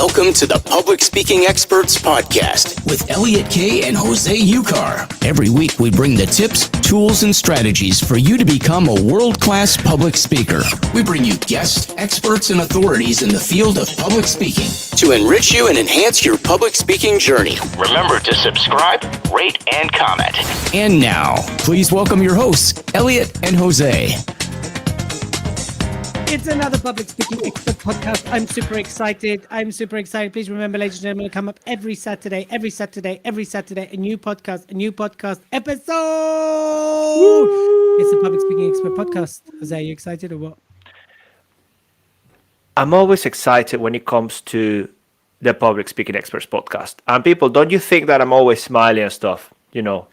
Welcome to the Public Speaking Experts Podcast with Elliot K. and Jose Ucar. Every week we bring the tips, tools, and strategies for you to become a world-class public speaker. We bring you guests, experts, and authorities in the field of public speaking to enrich you and enhance your public speaking journey. Remember to subscribe, rate, and comment. And now, please welcome your hosts, Elliot and Jose. It's another Public Speaking Expert podcast. I'm super excited. Please remember, ladies and gentlemen, to come up every Saturday, a new podcast episode. Woo! It's a Public Speaking Expert podcast. Jose, are you excited or what? I'm always excited when it comes to the Public Speaking Experts podcast. And people, don't you think that I'm always smiling and stuff? You know,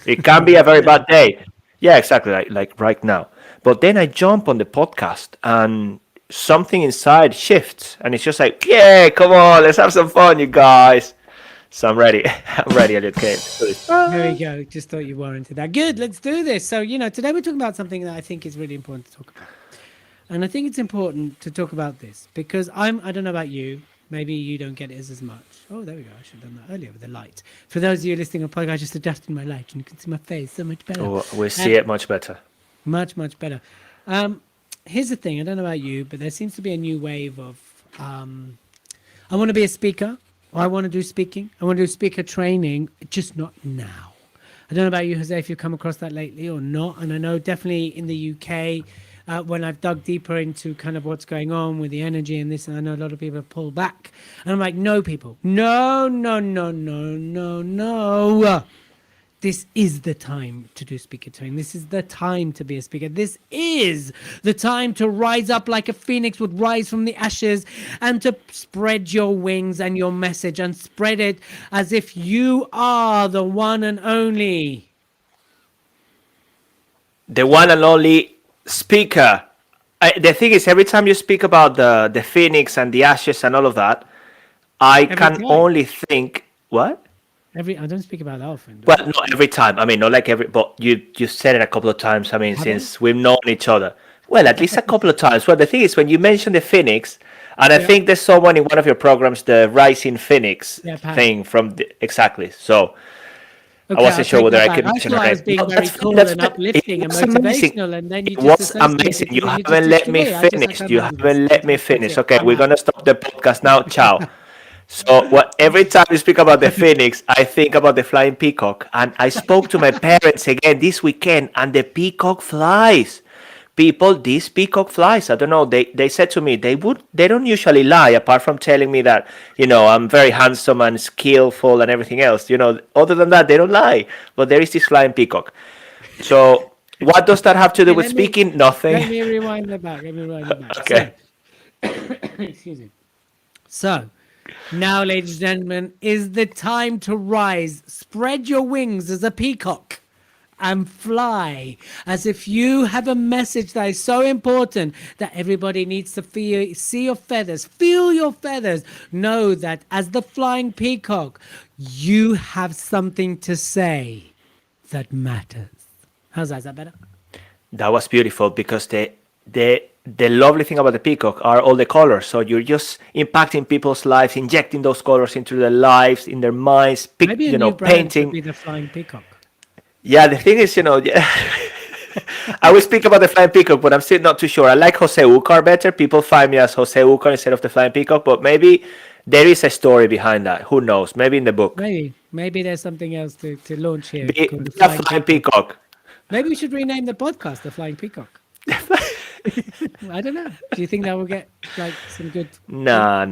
it can be a very bad day. Yeah, exactly. Like right now. But then I jump on the podcast and something inside shifts. And it's just like, yeah, come on, let's have some fun, you guys. So I'm ready. I'm ready, Elliot. Okay. There we go. Just thought you warranted that. Good. Let's do this. So, today we're talking about something that I think is really important to talk about. And I think it's important to talk about this because I don't know about you. Maybe you don't get it as much. Oh, there we go. I should have done that earlier with the light. For those of you listening on podcast, I just adjusted my light and you can see my face so much better. Oh, we see it much better. Much better. Here's the thing. I don't know about you, but there seems to be a new wave of I want to be a speaker. Or I want to do speaking. I want to do speaker training, just not now. I don't know about you, Jose, if you've come across that lately or not. And I know definitely in the UK, when I've dug deeper into kind of what's going on with the energy and this, and I know a lot of people have pulled back. And I'm like, no, people. No. This is the time to do speaker training. This is the time to be a speaker. This is the time to rise up like a phoenix would rise from the ashes and to spread your wings and your message and spread it as if you are the one and only. The one and only speaker. The thing is, every time you speak about the phoenix and the ashes and all of that, I can only think, what? I don't speak about that often. Well, not every time. I mean, not like every, but you said it a couple of times. I mean, since we've known each other. Well, at least a couple of times. Well, the thing is, when you mention the Phoenix, and I think there's someone in one of your programs, the Rising Phoenix thing from exactly. So I wasn't sure whether I could mention it. I was being very cool and uplifting and motivational, and then you just was amazing. You haven't let me finish. You haven't let me finish. Okay, we're gonna stop the podcast now. Ciao. So every time you speak about the Phoenix, I think about the flying peacock. And I spoke to my parents again this weekend, and the peacock flies. People, this peacock flies. I don't know. They said to me they don't usually lie, apart from telling me that I'm very handsome and skillful and everything else. Other than that, they don't lie. But there is this flying peacock. So what does that have to do with speaking? Nothing. Let me rewind it back. Okay. So, excuse me. So. Now, ladies and gentlemen, is the time to rise. Spread your wings as a peacock and fly as if you have a message that is so important that everybody needs to see your feathers, feel your feathers. Know that as the flying peacock, you have something to say that matters. How's that? Is that better? That was beautiful because the lovely thing about the peacock are all the colors. So you're just impacting people's lives, injecting those colors into their lives, in their minds, Maybe a new brand painting. could be the flying peacock. Yeah, the thing is, I will speak about the flying peacock, but I'm still not too sure. I like Jose Ucar better. People find me as Jose Ucar instead of the flying peacock, but maybe there is a story behind that. Who knows? Maybe in the book. Maybe there's something else to launch here. The flying peacock. Maybe we should rename the podcast The Flying Peacock. I don't know. Do you think that will get some good? No.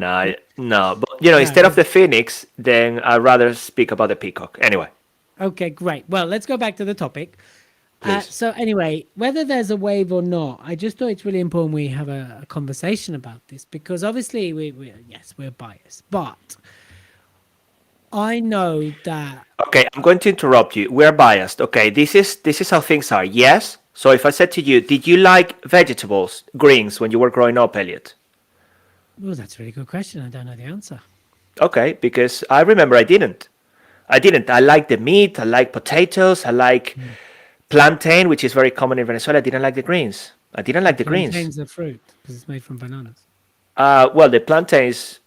But instead of the phoenix, then I'd rather speak about the peacock. Anyway. Okay, great. Well, let's go back to the topic. So anyway, whether there's a wave or not, I just thought it's really important we have a conversation about this because obviously we're biased, but I know that. Okay, I'm going to interrupt you. We're biased. Okay, this is how things are. Yes. So if I said to you, did you like vegetables, greens, when you were growing up, Elliot? Well, that's a really good question. I don't know the answer. Okay, because I remember I didn't. I like the meat. I like potatoes. I like plantain, which is very common in Venezuela. I didn't like the greens. Greens. Plantain's a fruit because it's made from bananas. Well, the plantains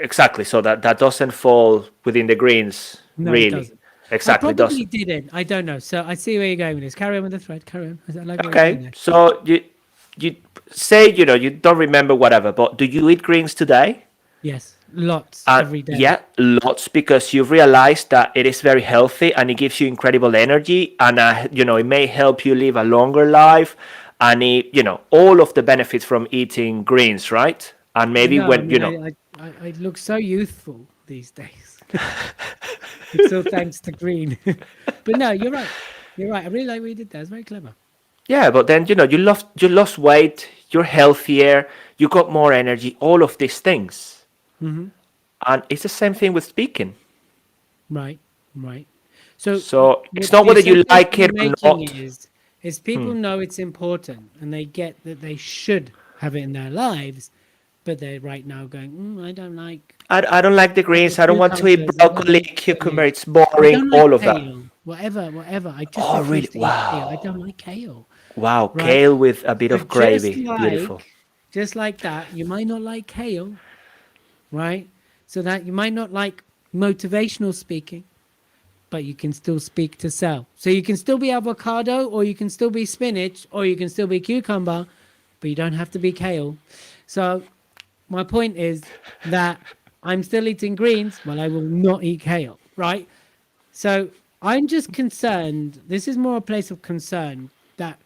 exactly. So that doesn't fall within the greens, No, it really. doesn't. I Exactly, probably doesn't. didn't. I don't know. So I see where you're going with this. Carry on with the thread. Carry on. I like what you're doing Okay, there. so you say you don't remember whatever, but do you eat greens today? Yes, lots And every day. yeah, lots, because you've realized that it is very healthy and it gives you incredible energy, and it may help you live a longer life, and all of the benefits from eating greens, right? And I maybe know. I when mean, I look so youthful these days. It's all thanks to green. But no, you're right. You're right. I really like what you did there. It's very clever. yeah, but then you lost weight, you're healthier, you got more energy, all of these things, and it's the same thing with speaking. Right. Right. So So what it's not the whether you association like you're it or making not. is people know it's important and they get that they should have it in their lives, but they're right now going, I don't like I don't like the greens. I don't want to eat cucumbers. I don't broccoli, like cucumber. spinach. It's I boring. don't like All of that. kale. Whatever. I just Oh, refuse really? to eat kale. I don't Wow. like kale. Wow. Right. Kale with a bit So of gravy. Beautiful. just like that, you might not like kale, right? So that you might not like motivational speaking, but you can still speak to sell. So you can still be avocado, or you can still be spinach, or you can still be cucumber, but you don't have to be kale. So my point is that I'm still eating greens, but I will not eat kale, right? So I'm just concerned. This is more a place of concern that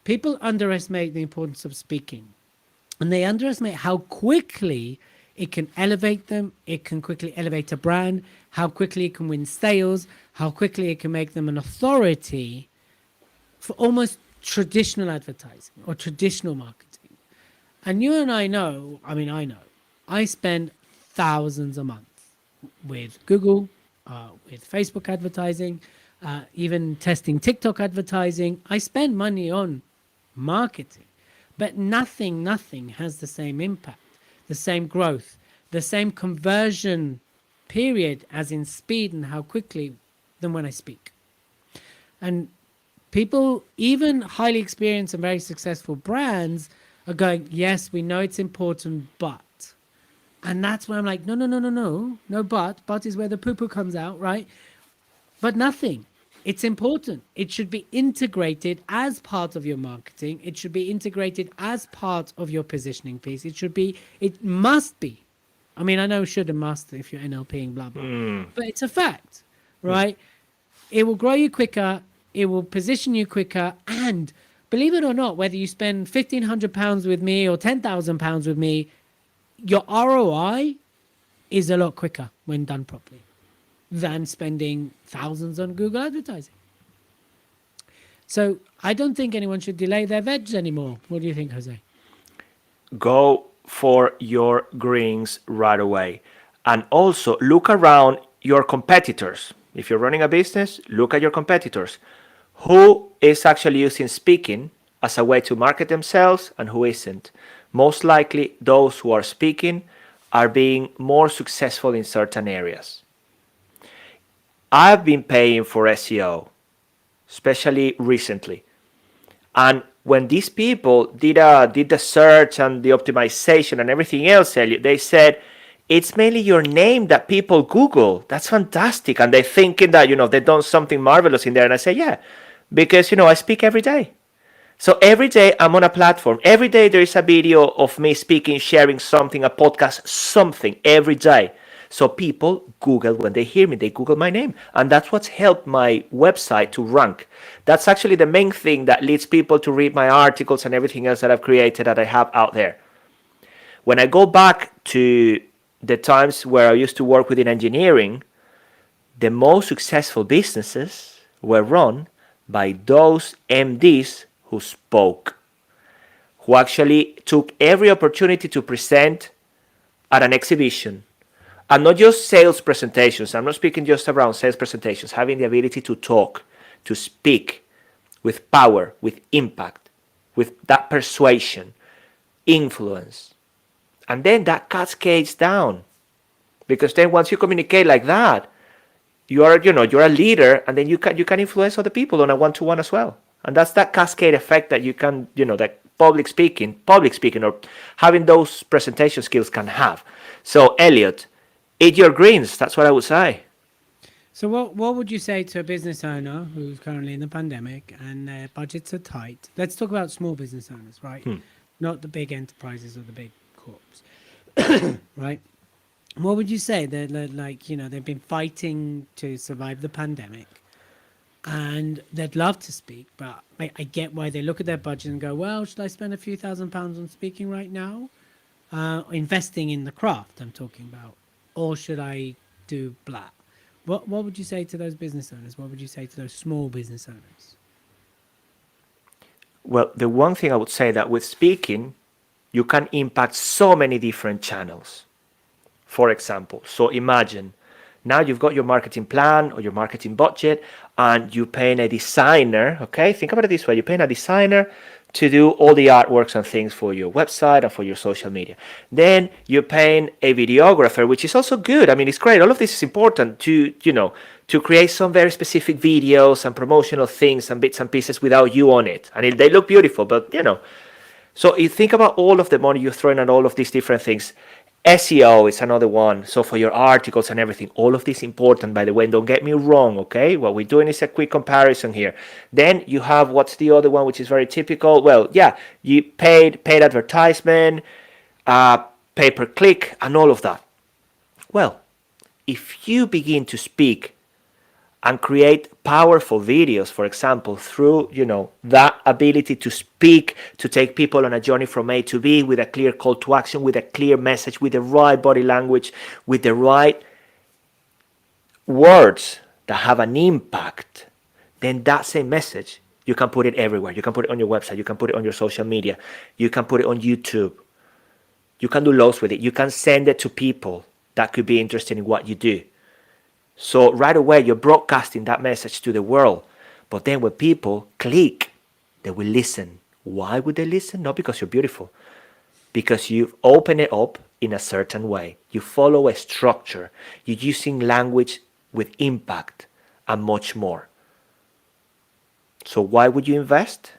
people underestimate the importance of speaking, and they underestimate how quickly it can elevate them. It can quickly elevate a brand, how quickly it can win sales, how quickly it can make them an authority for almost traditional advertising or traditional marketing. And you and I know, I spend thousands a month with Google, with Facebook advertising, even testing TikTok advertising. I spend money on marketing, but nothing has the same impact, the same growth, the same conversion period, as in speed and how quickly, than when I speak. And people, even highly experienced and very successful brands, are going, yes, we know it's important, but. And that's where I'm like, no, but is where the poo poo comes out, right? But nothing. It's important. It should be integrated as part of your marketing. It should be integrated as part of your positioning piece. It must be. I mean, I know should and must if you're NLPing, blah, blah. But it's a fact, right? It will grow you quicker. It will position you quicker. And believe it or not, whether you spend £1,500 with me or £10,000 with me, your ROI is a lot quicker when done properly than spending thousands on Google advertising. So I don't think anyone should delay their veg anymore. What do you think, Jose? Go for your greens right away. And also look around your competitors. If you're running a business, look at your competitors. Who is actually using speaking as a way to market themselves and who isn't? Most likely, those who are speaking are being more successful in certain areas. I've been paying for SEO, especially recently. And when these people did the search and the optimization and everything else, Elliot, they said it's mainly your name that people Google. That's fantastic, and they're thinking that they've done something marvelous in there. And I say, yeah, because I speak every day. So every day I'm on a platform. Every day there is a video of me speaking, sharing something, a podcast, something every day. So people Google when they hear me, they Google my name. And that's what's helped my website to rank. That's actually the main thing that leads people to read my articles and everything else that I've created that I have out there. When I go back to the times where I used to work within engineering, the most successful businesses were run by those MDs who spoke, who actually took every opportunity to present at an exhibition. And not just sales presentations. I'm not speaking just around sales presentations, having the ability to talk, to speak with power, with impact, with that persuasion, influence. And then that cascades down. Because then once you communicate like that, you're a leader, and then you can influence other people on a one-to-one as well. And that's that cascade effect that you can, that public speaking, or having those presentation skills can have. So, Elliot, eat your greens. That's what I would say. So what would you say to a business owner who's currently in the pandemic and their budgets are tight? Let's talk about small business owners, right? Not the big enterprises or the big corps, right? What would you say? They're like, they've been fighting to survive the pandemic and they'd love to speak, but I get why they look at their budget and go, well, should I spend a few £1,000s on speaking right now? Investing in the craft I'm talking about, or should I do blah? What would you say to those business owners? What would you say to those small business owners? Well, the one thing I would say that with speaking, you can impact so many different channels. For example, so imagine now you've got your marketing plan or your marketing budget and you're paying a designer, okay? Think about it this way. You're paying a designer to do all the artworks and things for your website and for your social media. Then you're paying a videographer, which is also good. I mean, it's great. All of this is important to, to create some very specific videos and promotional things and bits and pieces without you on it. And they look beautiful, but, So you think about all of the money you're throwing at all of these different things. SEO is another one. So for your articles and everything, all of this important, by the way, don't get me wrong, okay? What we're doing is a quick comparison here. Then you have, what's the other one, which is very typical? Well, yeah, you paid advertisement, pay-per-click, and all of that. Well, if you begin to speak and create powerful videos, for example, through, that ability to speak, to take people on a journey from A to B with a clear call to action, with a clear message, with the right body language, with the right words that have an impact, then that same message, you can put it everywhere. You can put it on your website. You can put it on your social media. You can put it on YouTube. You can do loads with it. You can send it to people that could be interested in what you do. So right away, you're broadcasting that message to the world. But then when people click, they will listen. Why would they listen? Not because you're beautiful. Because you open it up in a certain way. You follow a structure. You're using language with impact and much more. So why would you invest?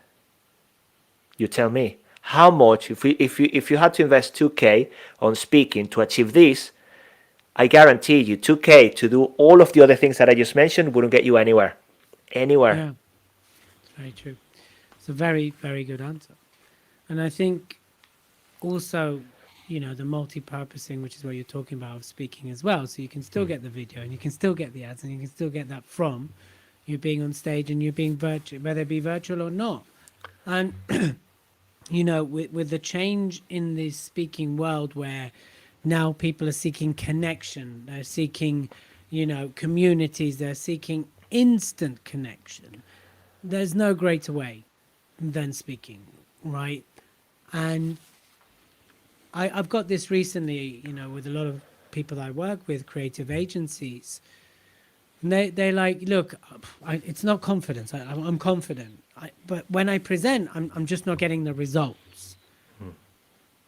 You tell me. How much, if you had to invest 2K on speaking to achieve this, I guarantee you 2K to do all of the other things that I just mentioned wouldn't get you anywhere. Yeah, it's very true. It's a very, very good answer. And I think also, the multi-purposing, which is what you're talking about, of speaking as well. So you can still get the video and you can still get the ads and you can still get that from you being on stage and you being virtual, whether it be virtual or not. And, with the change in the speaking world where now people are seeking connection, they're seeking, communities, they're seeking instant connection. There's no greater way than speaking, right? And I've got this recently, with a lot of people I work with, creative agencies. And they're like, look, it's not confidence. I'm confident. But when I present, I'm just not getting the results.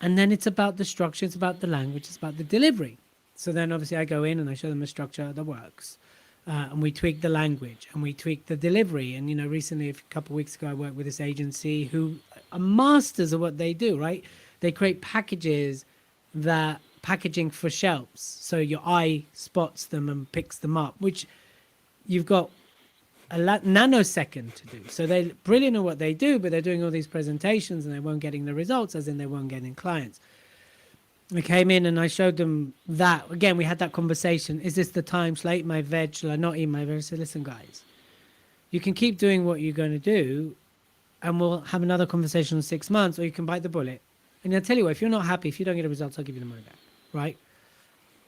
And then it's about the structure, it's about the language, it's about the delivery. So then obviously I go in and I show them a structure that works. And we tweak the language and we tweak the delivery. And, recently, a couple of weeks ago, I worked with this agency who are masters of what they do, right? They create packaging for shelves. So your eye spots them and picks them up, which you've got a nanosecond to do. So they're brilliant at what they do, but they're doing all these presentations and they weren't getting the results, as in they weren't getting clients. I came in and I showed them that. Again, we had that conversation. Is this the time? Shall I eat my veg? Shall I not eat my veg? I said, listen, guys, you can keep doing what you're going to do and we'll have another conversation in 6 months, or you can bite the bullet. And I'll tell you what, if you're not happy, if you don't get the results, I'll give you the money back, right?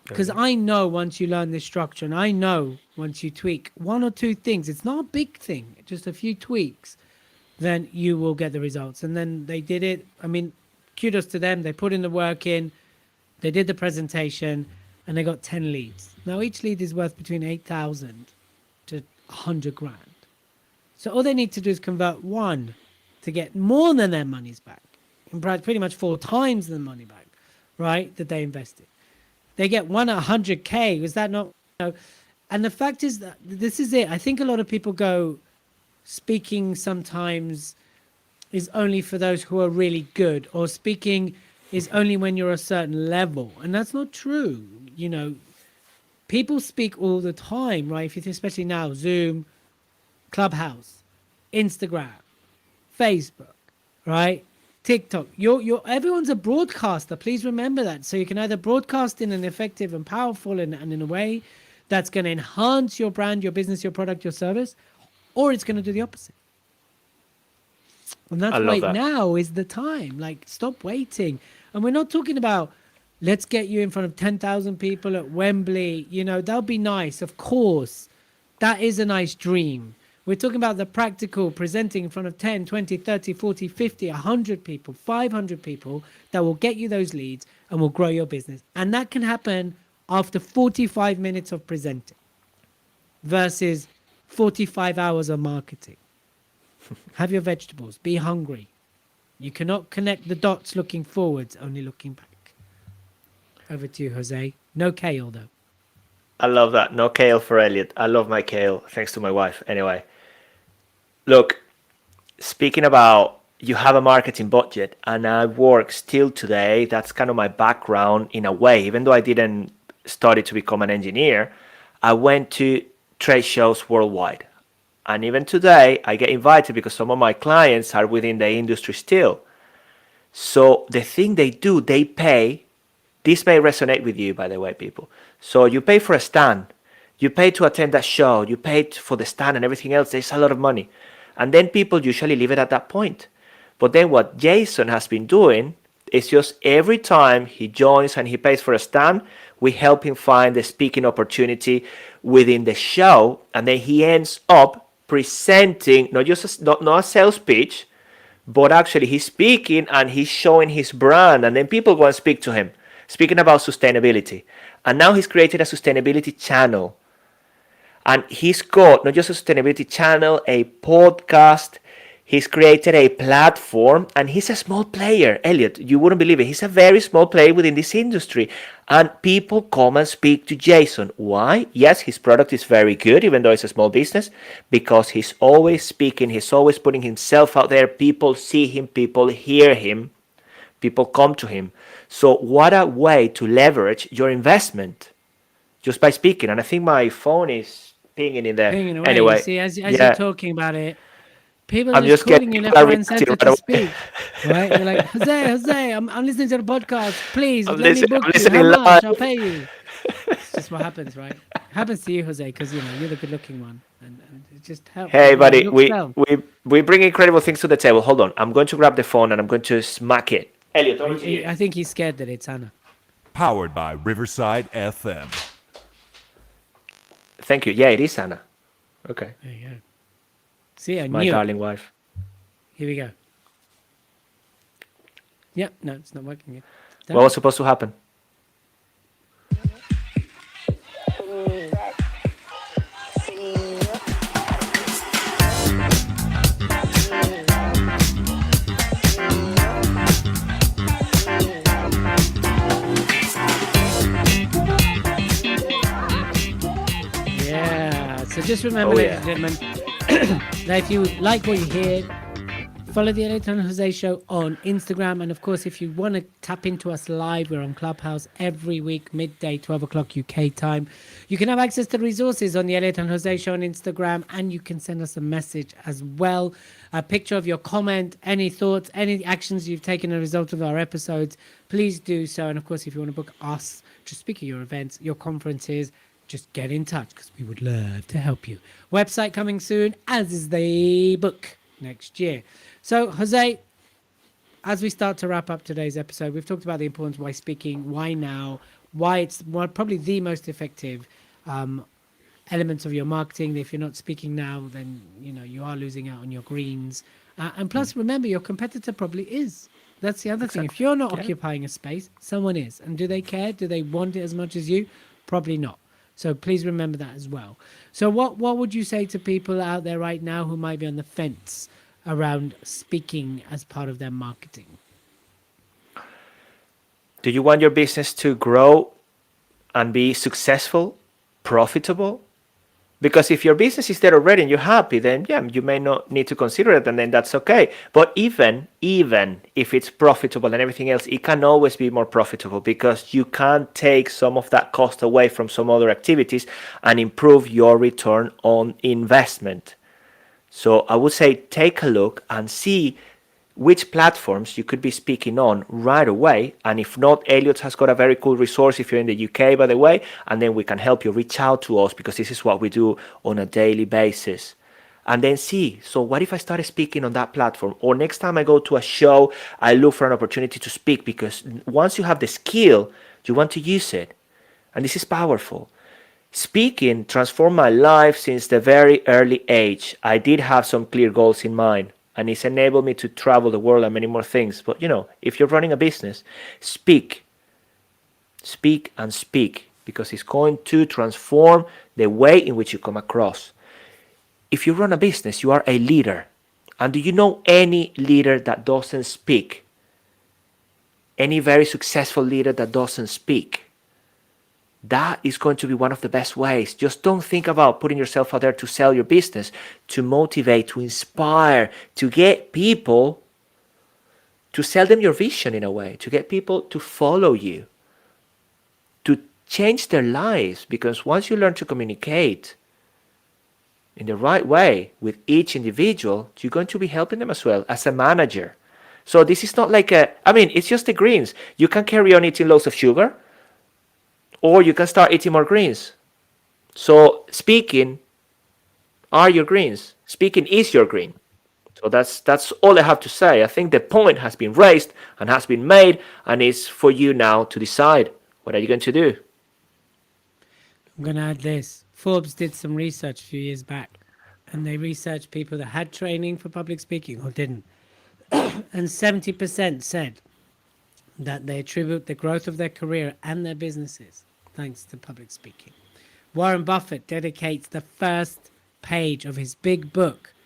Because I know once you learn this structure, and I know once you tweak one or two things, it's not a big thing, just a few tweaks, then you will get the results. And then they did it. I mean, kudos to them. They put in the work in, they did the presentation, and they got 10 leads. Now, each lead is worth between 8,000 to 100 grand. So all they need to do is convert one to get more than their money's back, and pretty much 4 times the money back, right, that they invested. They get one at 100K. Was that not? And the fact is that this is it. I think a lot of people go, speaking sometimes is only for those who are really good, or speaking is only when you're a certain level. And that's not true. You know, people speak all the time, right? If you think, especially now, Zoom, Clubhouse, Instagram, Facebook, right? TikTok. You're everyone's a broadcaster. Please remember that. So you can either broadcast in an effective and powerful and in a way that's going to enhance your brand, your business, your product, your service, or it's going to do the opposite. And I that's love why that. now is the time. Like, stop waiting. And we're not talking about let's get you in front of 10,000 people at Wembley. You know, that'll be nice. Of course, that is a nice dream. We're talking about the practical, presenting in front of 10, 20, 30, 40, 50, 100 people, 500 people that will get you those leads and will grow your business. And that can happen after 45 minutes of presenting versus 45 hours of marketing. Have your vegetables. Be hungry. You cannot connect the dots looking forwards, only looking back. Over to you, Jose. No kale, though. I love that. No kale for Elliot. I love my kale, thanks to my wife. Anyway, look, speaking about you have a marketing budget, and I work still today. That's kind of my background in a way. Even though I didn't study to become an engineer, I went to trade shows worldwide. And even today, I get invited because some of my clients are within the industry still. So the thing they do, they pay. This may resonate with you, by the way, people. So you pay for a stand. You pay to attend that show. You pay for the stand and everything else. There's a lot of money. And then people usually leave it at that point. But then what Jason has been doing is just every time he joins and he pays for a stand, we help him find the speaking opportunity within the show. And then he ends up presenting not just not a sales pitch, but actually he's speaking and he's showing his brand. And then people go and speak to him, speaking about sustainability. And now he's created a sustainability channel. And he's got not just a sustainability channel, a podcast. He's created a platform, and he's a small player. Elliot, you wouldn't believe it. He's a very small player within this industry. And people come and speak to Jason. Why? Yes, his product is very good, even though it's a small business, because he's always speaking. He's always putting himself out there. People see him. People hear him. People come to him. So what a way to leverage your investment just by speaking. And I think my phone is pinging in there. Pinging away. Anyway, See, as yeah, you're talking about it, people are I'm just just getting calling you people left, are right, and reacting center right to away. speak. Right? They're like, Jose, I'm listening to the podcast. Please I'm let me listening. book I'm you. How listening much? I'll live. pay you. It's just what happens, right? It happens to you, Jose, because you know you're the good-looking one, and it just helps. Hey, You know, buddy, looks well. we bring incredible things to the table. Hold on, I'm going to grab the phone and I'm going to smack it. Elliot, over to you. I think he's scared that it's Anna. Powered by Riverside FM. Thank you. Yeah, it is Anna. Okay, There you go. See, I my knew it. darling wife. Here we go. Yep, no, it's not working yet. What was supposed to happen? Yeah. So just remember, Oh, ladies yeah. and gentlemen, that if you like what you hear, follow the Elliot and Jose Show on Instagram. And of course, if you want to tap into us live, we're on Clubhouse every week, midday, 12 o'clock UK time. You can have access to resources on the Elliot and Jose Show on Instagram, and you can send us a message as well. A picture of your comment, any thoughts, any actions you've taken as a result of our episodes, please do so. And of course, if you want to book us to speak at your events, your conferences, just get in touch because we would love to help you. Website coming soon, as is the book next year. So, Jose, as we start to wrap up today's episode, we've talked about the importance of why speaking, why now, why it's probably the most effective elements of your marketing. If you're not speaking now, then you know you are losing out on your greens. And plus, remember, your competitor probably is. That's the other thing. If you're not occupying a space, someone is. And do they care? Do they want it as much as you? Probably not. So please remember that as well. So what would you say to people out there right now who might be on the fence around speaking as part of their marketing? Do you want your business to grow and be successful, profitable? Because if your business is there already and you're happy, then yeah, you may not need to consider it, and then that's okay. But even if it's profitable and everything else, it can always be more profitable because you can take some of that cost away from some other activities and improve your return on investment. So I would say take a look and see which platforms you could be speaking on right away. And if not, Elliot has got a very cool resource if you're in the UK, by the way, and then we can help you. Reach out to us because this is what we do on a daily basis. And then see, so what if I started speaking on that platform? Or next time I go to a show, I look for an opportunity to speak, because once you have the skill, you want to use it. And this is powerful. Speaking transformed my life since the very early age. I did have some clear goals in mind, and it's enabled me to travel the world and many more things. But if you're running a business, speak and speak, because it's going to transform the way in which you come across. If you run a business, you are a leader. And do you know any leader that doesn't speak? Any very successful leader that doesn't speak? That is going to be one of the best ways. Just don't think about putting yourself out there to sell your business, to motivate, to inspire, to get people, to sell them your vision in a way, to get people to follow you, to change their lives. Because once you learn to communicate in the right way with each individual, you're going to be helping them as well as a manager. So this is not like it's just the greens. You can carry on eating loads of sugar, or you can start eating more greens. So speaking are your greens. Speaking is your green. So that's all I have to say. I think the point has been raised and has been made, and it's for you now to decide what are you going to do. I'm going to add this. Forbes did some research a few years back, and they researched people that had training for public speaking or didn't. And 70% said that they attribute the growth of their career and their businesses thanks to public speaking. Warren Buffett dedicates the first page of his big book